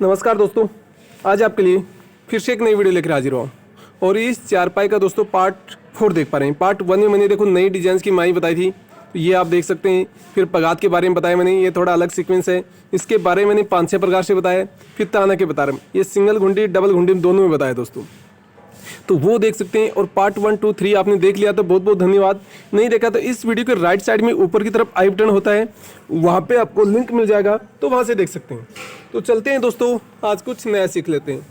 नमस्कार दोस्तों, आज आपके लिए फिर से एक नई वीडियो लेकर हाजिर हुआ और इस चारपाई का दोस्तों पार्ट 4 देख पा रहे हैं। पार्ट 1 में मैंने देखो नई डिजाइन की माई बताई थी, तो ये आप देख सकते हैं। फिर पगात के बारे में बताया मैंने, ये थोड़ा अलग सीक्वेंस है। इसके बारे में मैंने 5-6 प्रकार से बताया। फिर ताना के बता रहा हूँ, ये सिंगल घुंडी डबल घुंडी दोनों में बताया दोस्तों, तो वो देख सकते हैं। और पार्ट 1, 2, 3 आपने देख लिया तो बहुत बहुत धन्यवाद। नहीं देखा तो इस वीडियो के राइट साइड में ऊपर की तरफ आई बटन होता है, वहाँ पे आपको लिंक मिल जाएगा, तो वहाँ से देख सकते हैं। तो चलते हैं दोस्तों, आज कुछ नया सीख लेते हैं।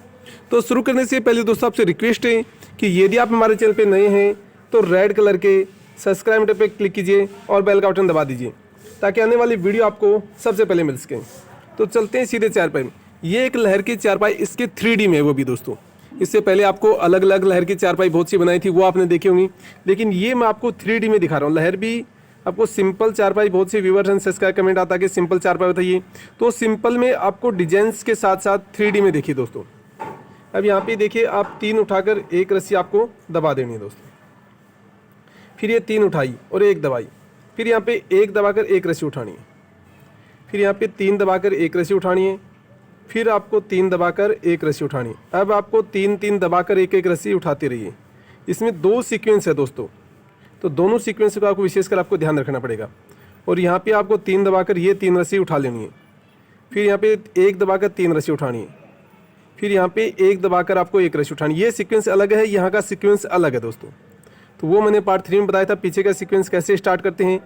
तो शुरू करने से पहले दोस्तों आपसे रिक्वेस्ट है कि यदि आप हमारे चैनल पर नए हैं तो रेड कलर के सब्सक्राइब बटन पर क्लिक कीजिए और बेल का बटन दबा दीजिए, ताकि आने वाली वीडियो आपको सबसे पहले मिल सके। तो चलते हैं सीधे चारपाई में। ये एक लहर की चारपाई, इसके 3D में है वो भी दोस्तों। इससे पहले आपको अलग अलग लहर की चारपाई बहुत सी बनाई थी, वो आपने देखी होंगी, लेकिन ये मैं आपको 3D में दिखा रहा हूँ। लहर भी आपको सिंपल चारपाई, बहुत से व्यूअर्स एंड सब्सक्राइब कमेंट आता है कि सिंपल चारपाई बताइए, तो सिंपल में आपको डिजाइंस के साथ साथ 3D में देखिए दोस्तों। अब यहाँ पे देखिए, आप 3 उठाकर एक रस्सी आपको दबा देनी है दोस्तों। फिर ये 3 उठाई और एक दबाई, फिर यहाँ पे 1 दबाकर एक रस्सी उठानी है, फिर यहाँ पे 3 दबाकर एक रस्सी उठानी है, फिर आपको 3 दबाकर एक रस्सी उठानी है। अब आपको 3-3 दबाकर एक एक रस्सी उठाती रहिए। इसमें 2 सीक्वेंस है दोस्तों, तो दोनों सीक्वेंस को आपको विशेषकर आपको ध्यान रखना पड़ेगा। और यहाँ पे आपको 3 दबाकर ये 3 रस्सी उठा लेनी है, फिर यहाँ पे 1 दबाकर 3 रस्सी उठानी है, फिर यहाँ पे 1 दबाकर आपको एक रस्सी उठानी है। ये सीक्वेंस अलग है, यहाँ का सीक्वेंस अलग है दोस्तों। तो वो मैंने पार्ट 3 में बताया था, पीछे का सीक्वेंस कैसे स्टार्ट करते हैं,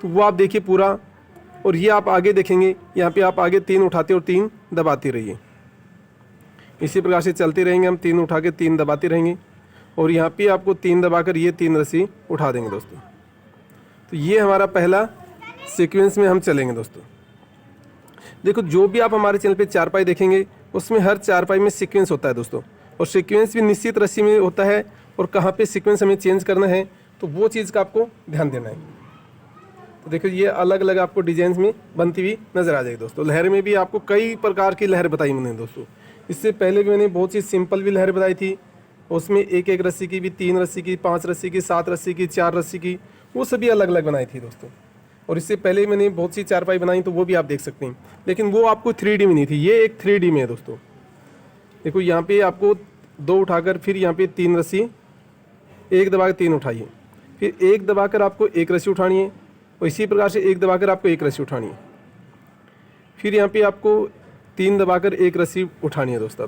तो वो आप देखिए पूरा। और ये आप आगे देखेंगे, यहाँ पे आप आगे 3 उठाते और 3 दबाते रहिए। इसी प्रकार से चलते रहेंगे, हम 3 उठा के 3 दबाते रहेंगे, और यहाँ पे आपको 3 दबाकर ये 3 रस्सी उठा देंगे दोस्तों। तो ये हमारा पहला सीक्वेंस में हम चलेंगे दोस्तों। देखो, जो भी आप हमारे चैनल पे चारपाई देखेंगे, उसमें हर चारपाई में सीक्वेंस होता है दोस्तों, और सीक्वेंस भी निश्चित रस्सी में होता है, और कहाँ पे सीक्वेंस हमें चेंज करना है, तो वो चीज़ का आपको ध्यान देना है। तो देखो, ये अलग अलग आपको डिजाइन में बनती हुई नज़र आ जाएगी दोस्तों। लहर में भी आपको कई प्रकार की लहर बताई मैंने दोस्तों। इससे पहले भी मैंने बहुत सी सिंपल भी लहर बताई थी, उसमें एक एक रस्सी की भी, 3 रस्सी की, 5 रस्सी की, 7 रस्सी की, 4 रस्सी की, वो सभी अलग अलग बनाई थी दोस्तों। और इससे पहले मैंने बहुत सी चारपाई बनाई, तो वो भी आप देख सकते हैं, लेकिन वो आपको 3D में नहीं थी, ये एक 3D में है दोस्तों। देखो, यहाँ पे आपको 2 उठाकर फिर यहाँ पे 3 रस्सी, 1 दबाकर 3 उठाइए, फिर 1 दबाकर आपको एक रस्सी उठानी है, और इसी प्रकार से 1 दबाकर आपको एक रस्सी उठानी है, फिर यहाँ पे आपको 3 दबाकर एक रस्सी उठानी है दोस्तों।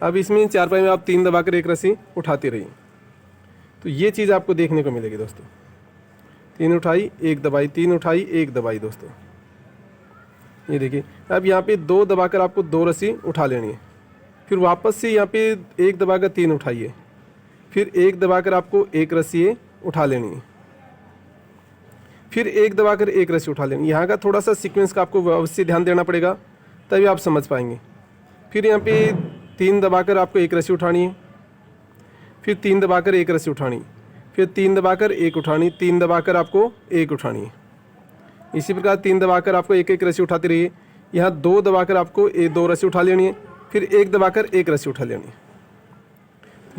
अब इसमें चारपाई में आप 3 दबाकर एक रस्सी उठाते रहिए, तो ये चीज़ आपको देखने को मिलेगी दोस्तों। 3 उठाई, 1 दबाई, 3 उठाई, 1 दबाई दोस्तों। ये देखिए, अब यहाँ पे 2 दबाकर आपको 2 रस्सी उठा लेनी है, फिर वापस से यहाँ पे 1 दबाकर 3 उठाइए, फिर 1 दबाकर आपको एक रस्सी उठा लेनी है, फिर 1 दबाकर एक रस्सी उठा लेनी। यहाँ का थोड़ा सा सीक्वेंस का आपको अवश्य ध्यान देना पड़ेगा, तभी आप समझ पाएंगे। फिर यहाँ पे 3 दबाकर आपको एक रस्सी उठानी है, फिर 3 दबाकर एक रस्सी उठानी, फिर 3 दबाकर एक उठानी, 3 दबाकर आपको एक उठानी है। इसी प्रकार 3 दबाकर आपको एक एक रस्सी उठाते रहिए। यहाँ 2 दबाकर आपको 2 रस्सी उठा लेनी है, फिर 1 दबाकर एक रस्सी उठा लेनी है।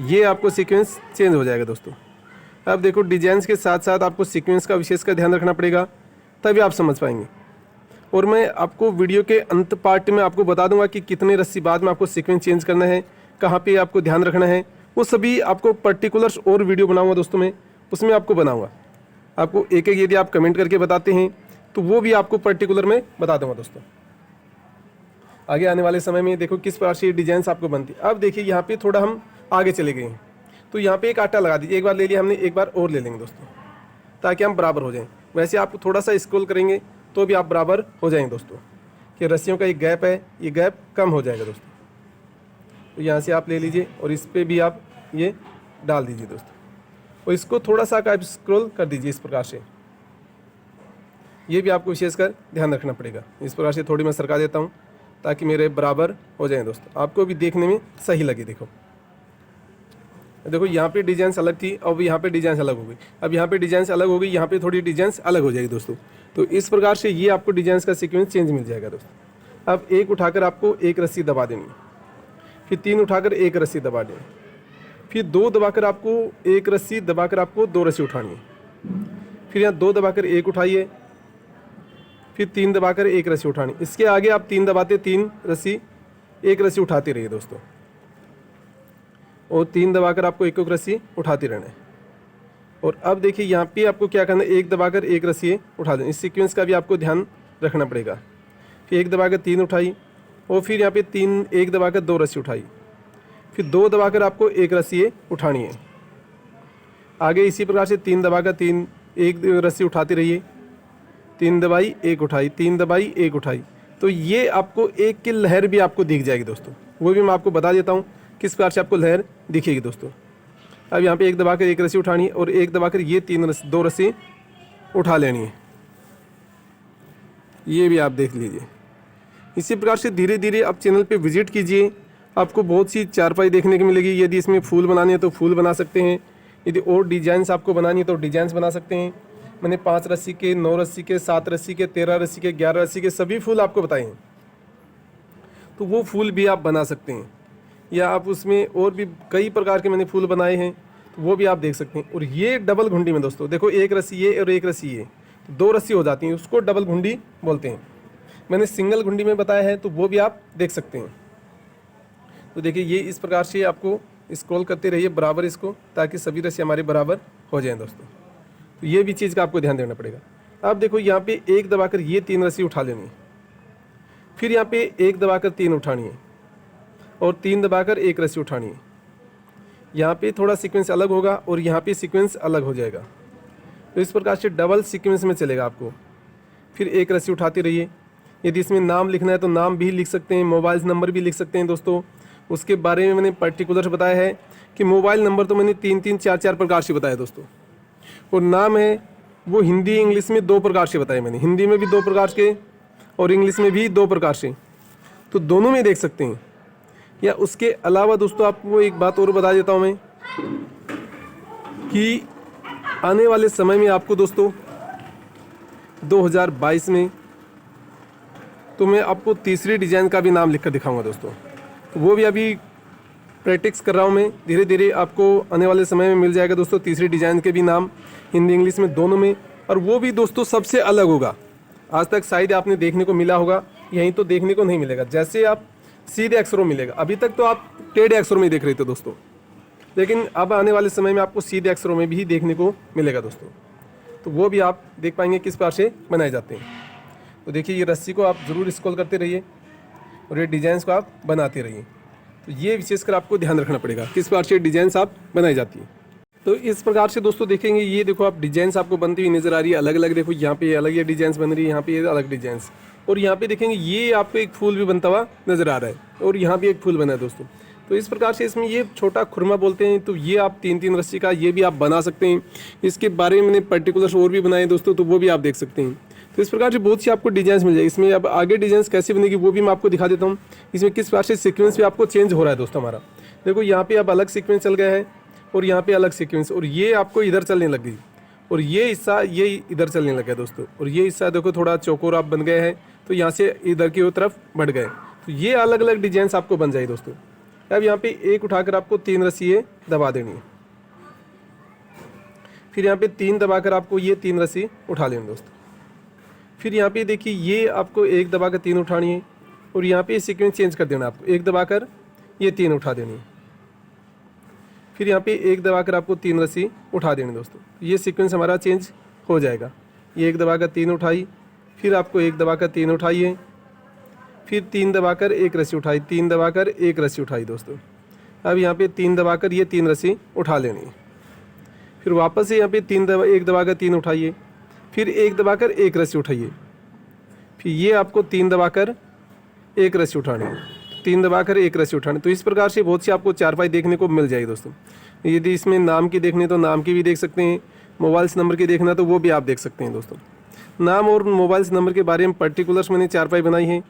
ये आपको सीक्वेंस चेंज हो जाएगा दोस्तों। अब देखो, डिजाइंस के साथ साथ आपको सीक्वेंस का विशेष का ध्यान रखना पड़ेगा, तभी आप समझ पाएंगे। और मैं आपको वीडियो के अंत पार्ट में आपको बता दूंगा कि कितने रस्सी बाद में आपको सीक्वेंस चेंज करना है, कहाँ पे आपको ध्यान रखना है, वो सभी आपको पर्टिकुलर्स और वीडियो बनाऊंगा दोस्तों मैं, उसमें आपको बनाऊंगा। आपको एक एक यदि आप कमेंट करके बताते हैं, तो वो भी आपको पर्टिकुलर में बता दूँगा दोस्तों। आगे आने वाले समय में देखो किस प्रकार से डिजाइन आपको बनती है। अब देखिए, यहाँ पर थोड़ा हम आगे चले गए हैं, तो यहाँ पे एक आटा लगा दीजिए। एक बार ले लिया हमने, एक बार और ले लेंगे दोस्तों, ताकि हम बराबर हो जाएं। वैसे आप थोड़ा सा स्क्रॉल करेंगे तो भी आप बराबर हो जाएंगे दोस्तों, कि रस्सियों का एक गैप है, ये गैप कम हो जाएगा दोस्तों। तो यहाँ से आप ले लीजिए और इस पर भी आप ये डाल दीजिए दोस्तों, और इसको थोड़ा सा आप स्क्रॉल कर दीजिए इस प्रकार से। ये भी आपको विशेषकर ध्यान रखना पड़ेगा। इस प्रकार से थोड़ी मैं सरका देता हूँ, ताकि मेरे बराबर हो जाएँ दोस्तों, आपको भी देखने में सही लगे। देखो, यहाँ पे डिजाइन अलग थी, अब यहाँ पे डिजाइन अलग हो गई, अब यहाँ पे डिजाइन अलग हो गई, यहाँ पे थोड़ी डिजाइन अलग हो जाएगी दोस्तों। तो इस प्रकार से ये आपको डिजाइन का सीक्वेंस चेंज मिल जाएगा दोस्तों। अब 1 उठाकर आपको एक रस्सी दबा देनी, फिर 3 उठाकर एक रस्सी दबा देनी, फिर 2 दबाकर आपको एक रस्सी दबाकर आपको 2 रस्सी उठानी है, फिर यहाँ 2 दबाकर एक उठाइए, फिर 3 दबाकर एक रस्सी उठानी। इसके आगे आप 3 दबाते 3 रस्सी एक रस्सी उठाते रहिए दोस्तों, और 3 दबाकर आपको एक रस्सी उठाते रहना है। और अब देखिए यहाँ पे आपको क्या करना है, एक दबाकर एक रस्सी उठा दें। इस सीक्वेंस का भी आपको ध्यान रखना पड़ेगा। फिर एक दबाकर 3 उठाई, और फिर यहाँ पे 3 एक दबाकर 2 रस्सी उठाई, फिर 2 दबाकर आपको एक रस्सी उठानी है। आगे इसी प्रकार से 3 दबाकर 3 एक रस्सी उठाते रहिए, 3 दबाई एक उठाई, 3 दबाई एक उठाई। तो ये आपको एक की लहर भी आपको दिख जाएगी दोस्तों, वो भी मैं आपको बता देता हूँ किस प्रकार से आपको लहर दिखेगी दोस्तों। अब यहाँ पे एक दबाकर एक रस्सी उठानी है, और एक दबाकर ये 2 रस्सी उठा लेनी है। ये भी आप देख लीजिए। इसी प्रकार से धीरे धीरे आप चैनल पे विजिट कीजिए, आपको बहुत सी चारपाई देखने को मिलेगी। यदि इसमें फूल बनाने हैं तो फूल बना सकते हैं, यदि और डिजाइंस आपको बनानी है तो डिजाइंस बना सकते हैं। मैंने 5 रस्सी के, 9 रस्सी के, 7 रस्सी के, 13 रस्सी के, 11 रस्सी के सभी फूल आपको बताए हैं, तो वो फूल भी आप बना सकते हैं। या आप उसमें और भी कई प्रकार के मैंने फूल बनाए हैं, तो वो भी आप देख सकते हैं। और ये डबल घुंडी में दोस्तों देखो, एक रस्सी ये और एक रस्सी ये, तो 2 रस्सी हो जाती हैं, उसको डबल घुंडी बोलते हैं। मैंने सिंगल घुंडी में बताया है, तो वो भी आप देख सकते हैं। तो देखिए ये इस प्रकार से आपको स्क्रॉल करते रहिए बराबर इसको, ताकि सभी रस्सी हमारे बराबर हो जाएं दोस्तों। तो ये भी चीज़ का आपको ध्यान देना पड़ेगा। अब देखो यहाँ पे एक दबाकर ये 3 रस्सी उठा लेनी है, फिर यहाँ पे एक दबाकर 3 उठानी है, और 3 दबाकर एक रस्सी उठानी है। यहाँ पे थोड़ा सीक्वेंस अलग होगा और यहाँ पे सीक्वेंस अलग हो जाएगा। तो इस प्रकार से डबल सीक्वेंस में चलेगा आपको। फिर एक रस्सी उठाते रहिए। यदि इसमें नाम लिखना है तो नाम भी लिख सकते हैं, मोबाइल नंबर भी लिख सकते हैं दोस्तों। उसके बारे में मैंने पर्टिकुलर बताया है कि मोबाइल नंबर तो मैंने 3-3, 4-4 प्रकार से बताया दोस्तों। और नाम है वो हिंदी इंग्लिश में 2 प्रकार से बताए मैंने, हिंदी में भी 2 प्रकार के और इंग्लिश में भी 2 प्रकार से, तो दोनों में देख सकते हैं। या उसके अलावा दोस्तों आपको एक बात और बता देता हूँ मैं, कि आने वाले समय में आपको दोस्तों 2022 में तो मैं आपको तीसरी डिज़ाइन का भी नाम लिखकर दिखाऊंगा दोस्तों। तो वो भी अभी प्रैक्टिस कर रहा हूँ मैं, धीरे धीरे आपको आने वाले समय में मिल जाएगा दोस्तों तीसरी डिज़ाइन के भी नाम, हिंदी इंग्लिश में दोनों में। और वो भी दोस्तों सबसे अलग होगा। आज तक शायद आपने देखने को मिला होगा, यहीं तो देखने को नहीं मिलेगा। जैसे आप सीधे अक्षरों में मिलेगा, अभी तक तो आप टेढ़े अक्षरों में देख रहे थे दोस्तों, लेकिन अब आने वाले समय में आपको सीधे अक्षरों में भी देखने को मिलेगा दोस्तों। तो वो भी आप देख पाएंगे किस प्रकार से बनाए जाते हैं। तो देखिए ये रस्सी को आप ज़रूर स्क्रॉल करते रहिए और ये डिज़ाइंस को आप बनाते रहिए। तो ये विशेषकर आपको ध्यान रखना पड़ेगा किस प्रकार से डिज़ाइंस आप बनाई जाती है। तो इस प्रकार से दोस्तों देखेंगे, ये देखो आप डिज़ाइंस आपको बनती हुई नज़र आ रही है अलग अलग। देखो यहाँ पे अलग ये डिज़ाइंस बन रही है, यहाँ पे ये अलग डिज़ाइंस, और यहाँ पे देखेंगे ये आपको एक फूल भी बनता हुआ नज़र आ रहा है, और यहाँ भी एक फूल बना है दोस्तों। तो इस प्रकार से इसमें ये छोटा खुरमा बोलते हैं, तो ये आप 3-3 रस्सी का ये भी आप बना सकते हैं। इसके बारे में मैंने पर्टिकुलर और भी बनाए दोस्तों, तो वो भी आप देख सकते हैं। तो इस प्रकार से बहुत सी आपको डिजाइन मिल जाएगी। इसमें अब आगे डिजाइन कैसे बनेगी वो भी मैं आपको दिखा देता हूँ। इसमें किस प्रकार से सीक्वेंस भी आपको चेंज हो रहा है दोस्तों हमारा। देखो यहाँ पे अब अलग सीक्वेंस चल गया है, और यहाँ पे अलग सीक्वेंस, और ये आपको इधर चलने लग गई, और ये हिस्सा ये इधर चलने लग गया दोस्तों। और ये हिस्सा देखो थोड़ा चौकोर आप बन गए हैं, तो यहाँ से इधर की तरफ बढ़ गए। तो ये अलग अलग डिजाइन आपको बन जाए दोस्तों। अब यहाँ पे एक उठाकर आपको 3 रस्सी दबा देनी है, फिर यहाँ पे 3 दबाकर आपको ये 3 रस्सी उठा लेनी दोस्तों। फिर यहाँ पे देखिए ये आपको एक दबाकर 3 उठानी है, और यहाँ पे सीक्वेंस चेंज कर देना आपको, एक दबाकर ये 3 उठा देनी है, फिर यहाँ पे एक दबाकर आपको 3 रस्सी उठा देनी दोस्तों। ये सीक्वेंस हमारा चेंज हो जाएगा। ये एक दबाकर 3 उठाई, फिर आपको एक दबाकर 3 उठाइए, फिर 3 दबाकर एक रस्सी उठाई, 3 दबाकर एक रस्सी उठाई दोस्तों। अब यहाँ पे 3 दबाकर ये 3 रस्सी उठा लेनी है, फिर वापस से यहाँ पे एक दबाकर 3 उठाइए, फिर एक दबाकर एक रस्सी उठाइए, फिर ये आपको 3 दबाकर एक रस्सी उठानी है, 3 दबाकर एक रस्सी उठानी। तो इस प्रकार से बहुत सी आपको चारपाई देखने को मिल जाएगी दोस्तों। यदि इसमें नाम की देखनी तो नाम की भी देख सकते हैं, मोबाइल नंबर की देखना तो वो भी आप देख सकते हैं दोस्तों। नाम और मोबाइल नंबर के बारे में पर्टिकुलर्स मैंने चारपाई बनाई है,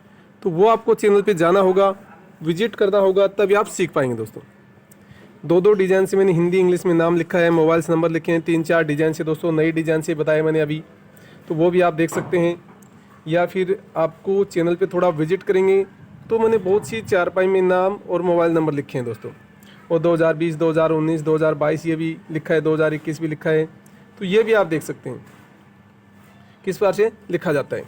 तो वो आपको चैनल पे जाना होगा, विजिट करना होगा, तभी आप सीख पाएंगे दोस्तों। 2-2 डिज़ाइन से मैंने हिंदी इंग्लिश में नाम लिखा है, मोबाइल नंबर लिखे हैं, 3-4 डिज़ाइन से दोस्तों, नई डिज़ाइन से बताया मैंने अभी, तो वो भी आप देख सकते हैं। या फिर आपको चैनल पे थोड़ा विजिट करेंगे तो मैंने बहुत सी चारपाई में नाम और मोबाइल नंबर लिखे हैं दोस्तों, और 2020, 2019, 2022 ये भी लिखा है, 2021 भी लिखा है, तो ये भी आप देख सकते हैं किस प्रकार से लिखा जाता है।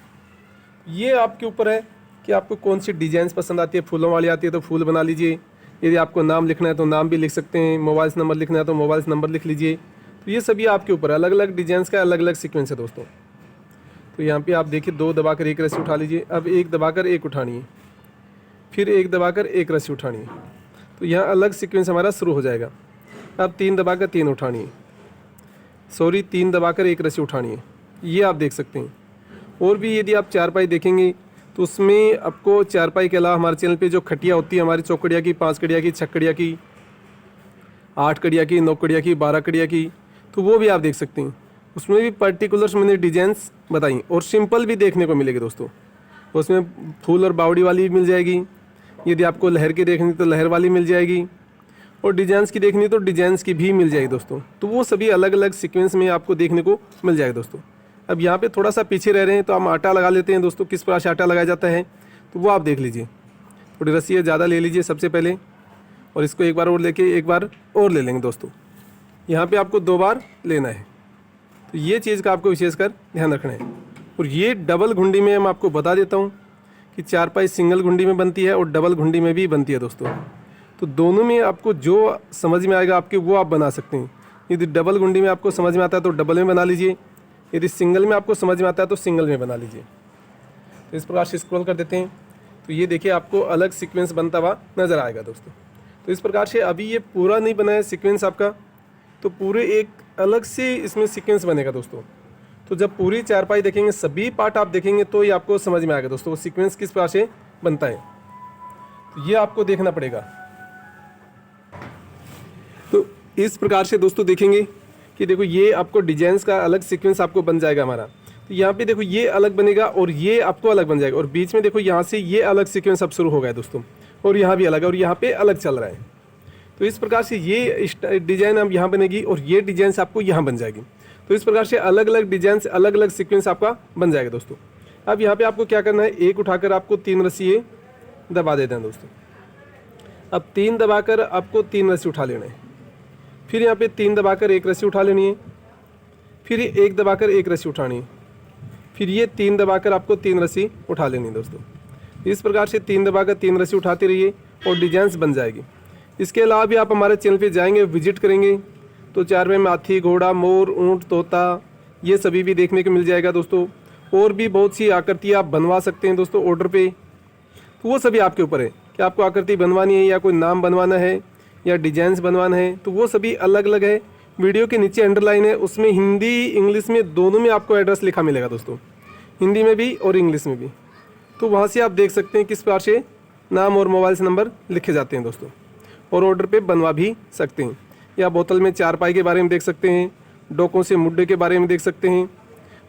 ये आपके ऊपर है कि आपको कौन सी डिजाइन्स पसंद आती है। फूलों वाली आती है तो फूल बना लीजिए, यदि आपको नाम लिखना है तो नाम भी लिख सकते हैं, मोबाइल नंबर लिखना है तो मोबाइल नंबर लिख लीजिए। तो ये सभी आपके ऊपर अलग अलग डिजाइन्स का अलग अलग सीक्वेंस है दोस्तों। तो यहाँ पे आप देखिए 2 दबाकर एक रस्सी उठा लीजिए, अब 1 दबाकर एक उठानी है, फिर 1 दबाकर एक रस्सी उठानी है, तो यहाँ अलग सीक्वेंस हमारा शुरू हो जाएगा। अब 3 दबाकर 3 उठानी है, 3 दबाकर एक रस्सी उठानी है, ये आप देख सकते हैं। और भी यदि आप चारपाई देखेंगे तो उसमें आपको चारपाई के अलावा हमारे चैनल पे जो खटिया होती है हमारी, चौकड़िया की, 5 कड़िया की, 6 कड़िया की, 8 कड़िया की, 9 कड़िया की, 12 कड़िया की, तो वो भी आप देख सकते हैं। उसमें भी पर्टिकुलर्स मैंने डिजाइंस बताई और सिंपल भी देखने को मिलेगी दोस्तों। उसमें फूल और बावड़ी वाली भी मिल जाएगी, यदि आपको लहर की देखनी तो लहर वाली मिल जाएगी, और डिजाइंस की देखनी तो डिजाइंस की भी मिल जाएगी दोस्तों। तो वो सभी अलग अलग सीक्वेंस में आपको देखने को मिल जाएगा दोस्तों। अब यहाँ पे थोड़ा सा पीछे रह रहे हैं तो हम आटा लगा लेते हैं दोस्तों। किस प्रकार से आटा लगाया जाता है तो वो आप देख लीजिए। थोड़ी रस्सी ज़्यादा ले लीजिए सबसे पहले, और इसको एक बार और लेके एक बार और ले लेंगे दोस्तों। यहाँ पे आपको 2 बार लेना है, तो ये चीज़ का आपको विशेषकर ध्यान रखना है। और ये डबल घुंडी में मैं आपको बता देता हूँ कि चारपाई सिंगल घुंडी में बनती है और डबल घुंडी में भी बनती है दोस्तों। तो दोनों में आपको जो समझ में आएगा आपके वो आप बना सकते हैं। यदि डबल घुंडी में आपको समझ में आता है तो डबल में बना लीजिए, यदि सिंगल में आपको समझ में आता है तो सिंगल में बना लीजिए। तो इस प्रकार से स्क्रॉल कर देते हैं तो ये देखिए आपको अलग सीक्वेंस बनता हुआ नज़र आएगा दोस्तों। तो इस प्रकार से अभी ये पूरा नहीं बना है सीक्वेंस आपका, तो पूरे एक अलग से इसमें सीक्वेंस बनेगा दोस्तों। तो जब पूरी चारपाई देखेंगे, सभी पार्ट आप देखेंगे तो ये आपको समझ में आएगा दोस्तों वो सीक्वेंस किस प्रकार से बनता है। तो ये आपको देखना पड़ेगा। तो इस प्रकार से दोस्तों देखेंगे कि देखो ये आपको डिजाइन्स का अलग सीक्वेंस आपको बन जाएगा हमारा। तो यहाँ पे देखो ये अलग बनेगा और ये आपको अलग बन जाएगा, और बीच में देखो यहाँ से ये अलग सीक्वेंस अब शुरू हो गया दोस्तों, और यहाँ भी अलग है और यहाँ पे अलग चल रहा है। तो इस प्रकार से ये डिजाइन अब यहाँ बनेगी और ये डिजाइन आपको यहाँ बन जाएगी। तो इस प्रकार से अलग अलग डिजाइन अलग अलग सीक्वेंस आपका बन जाएगा दोस्तों। अब यहाँ पे आपको क्या करना है, एक उठाकर आपको 3 रस्सी दबा देते हैं दोस्तों। अब 3 दबाकर आपको 3 रस्सी उठा लेना है, फिर यहाँ पे 3 दबाकर एक रस्सी उठा लेनी है, फिर 1 दबाकर एक रस्सी उठानी है, फिर ये 3 दबाकर आपको 3 रस्सी उठा लेनी है दोस्तों। इस प्रकार से 3 दबाकर 3 रस्सी उठाते रहिए और डिजाइन्स बन जाएगी। इसके अलावा भी आप हमारे चैनल पे जाएंगे, विजिट करेंगे तो चारपाई में हाथी, घोड़ा, मोर, ऊँट, तोता ये सभी भी देखने को मिल जाएगा दोस्तों। और भी बहुत सी आकृतियाँ आप बनवा सकते हैं दोस्तों ऑर्डर पे। तो वो सभी आपके ऊपर है कि आपको आकृति बनवानी है या कोई नाम बनवाना है या डिजाइन्स बनवाना है, तो वो सभी अलग अलग है। वीडियो के नीचे अंडरलाइन है, उसमें हिंदी इंग्लिश में दोनों में आपको एड्रेस लिखा मिलेगा दोस्तों, हिंदी में भी और इंग्लिश में भी। तो वहाँ से आप देख सकते हैं किस प्रकार से नाम और मोबाइल नंबर लिखे जाते हैं दोस्तों, और ऑर्डर पे बनवा भी सकते हैं। या बोतल में चारपाई के बारे में देख सकते हैं, डोकों से मुड्डे के बारे में देख सकते हैं।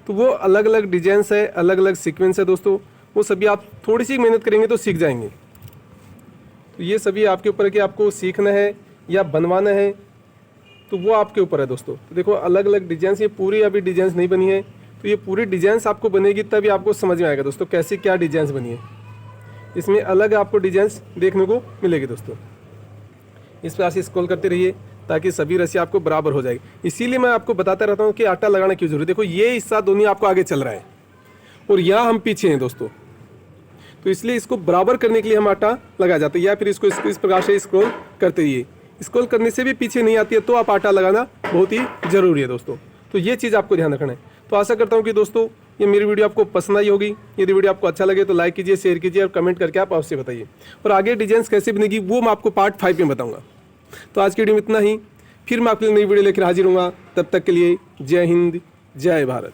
तो वो अलग अलग डिजाइन्स है, अलग अलग सीक्वेंस है दोस्तों, वो सभी आप थोड़ी सी मेहनत करेंगे तो सीख जाएंगे। तो ये सभी आपके ऊपर है कि आपको सीखना है या बनवाना है, तो वो आपके ऊपर है दोस्तों। तो देखो अलग अलग डिजाइन्स, ये पूरी अभी डिजाइन्स नहीं बनी है, तो ये पूरी डिजाइन्स आपको बनेगी तभी आपको समझ में आएगा दोस्तों कैसे क्या डिजाइन्स बनी है। इसमें अलग आपको डिजाइन्स देखने को मिलेगी दोस्तों। इस प्रकार से स्क्रॉल करते रहिए ताकि सभी रस्सी आपको बराबर हो जाएगी। इसीलिए मैं आपको बताता रहता हूँ कि आटा लगाना क्यों जरूरी। देखो ये हिस्सा दोनों आपको आगे चल रहा है और यहाँ हम पीछे हैं दोस्तों, तो इसलिए इसको बराबर करने के लिए हम आटा लगाया जाता है। या फिर इसको इस प्रकार से स्क्रॉल करते रहिए। स्क्रॉल करने से भी पीछे नहीं आती है तो आप आटा लगाना बहुत ही ज़रूरी है दोस्तों। तो ये चीज़ आपको ध्यान रखना है। तो आशा करता हूँ कि दोस्तों ये मेरी वीडियो आपको पसंद आई होगी। यदि वीडियो आपको अच्छा लगे तो लाइक कीजिए, शेयर कीजिए और कमेंट करके आप अवश्य बताइए। और आगे डिजाइन कैसे बनेगी वो मैं आपको पार्ट 5 में बताऊँगा। तो आज की वीडियो में इतना ही, फिर मैं आपके लिए नई वीडियो लेकर हाजिर हूँगा। तब तक के लिए जय हिंद, जय भारत।